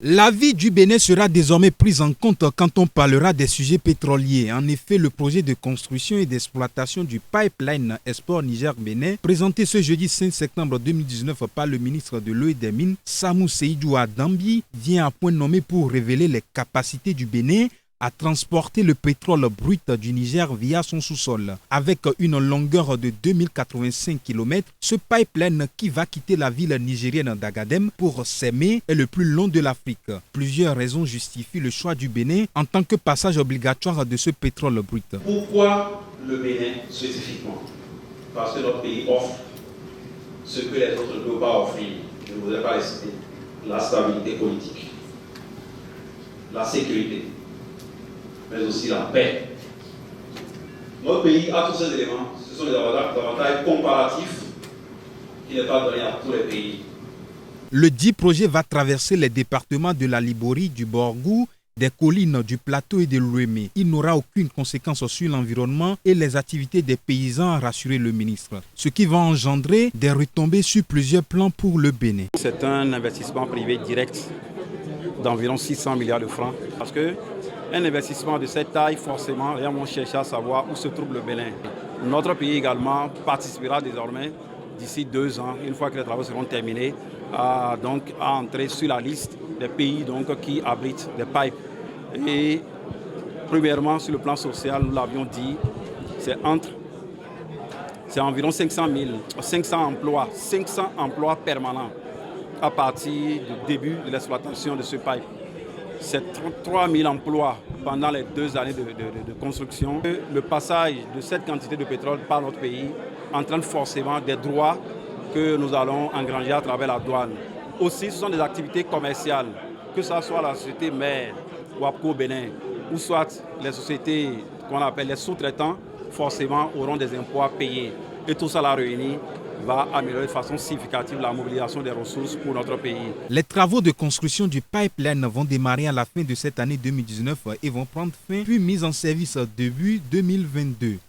L'avis du Bénin sera désormais prise en compte quand on parlera des sujets pétroliers. En effet, le projet de construction et d'exploitation du pipeline Export Niger-Bénin, présenté ce jeudi 5 septembre 2019 par le ministre de l'Eau et des Mines, Samou Seydou Adambi, vient à point nommé pour révéler les capacités du Bénin à transporter le pétrole brut du Niger via son sous-sol. Avec une longueur de 2085 km, ce pipeline qui va quitter la ville nigérienne d'Agadem pour Sémé est le plus long de l'Afrique. Plusieurs raisons justifient le choix du Bénin en tant que passage obligatoire de ce pétrole brut. Pourquoi le Bénin spécifiquement? Parce que notre pays offre ce que les autres ne peuvent pas offrir. Je ne voudrais pas les citer. La stabilité politique, la sécurité, mais aussi la paix. Notre pays a tous ces éléments. Ce sont des avantages comparatifs qui n'est pas donné à tous les pays. Le dit projet va traverser les départements de la Liborie, du Borgou, des collines du plateau et de l'Ouémé. Il n'aura aucune conséquence sur l'environnement et les activités des paysans, a rassuré le ministre. Ce qui va engendrer des retombées sur plusieurs plans pour le Bénin. C'est un investissement privé direct d'environ 600 milliards de francs. Parce que un investissement de cette taille, forcément, les gens vont chercher à savoir où se trouve le Bénin. Notre pays également participera désormais, d'ici 2 ans, une fois que les travaux seront terminés, à entrer sur la liste des pays qui abritent des pipes. Et premièrement, sur le plan social, nous l'avions dit, c'est environ 500 emplois permanents à partir du début de l'exploitation de ce pipe. C'est 3 000 emplois pendant les 2 années de construction. Le passage de cette quantité de pétrole par notre pays entraîne forcément des droits que nous allons engranger à travers la douane. Aussi, ce sont des activités commerciales, que ce soit la société mère, WAPCO Bénin, ou soit les sociétés qu'on appelle les sous-traitants, forcément auront des impôts à payer. Et tout ça, la réunie, va améliorer de façon significative la mobilisation des ressources pour notre pays. Les travaux de construction du pipeline vont démarrer à la fin de cette année 2019 et vont prendre fin, puis mise en service début 2022.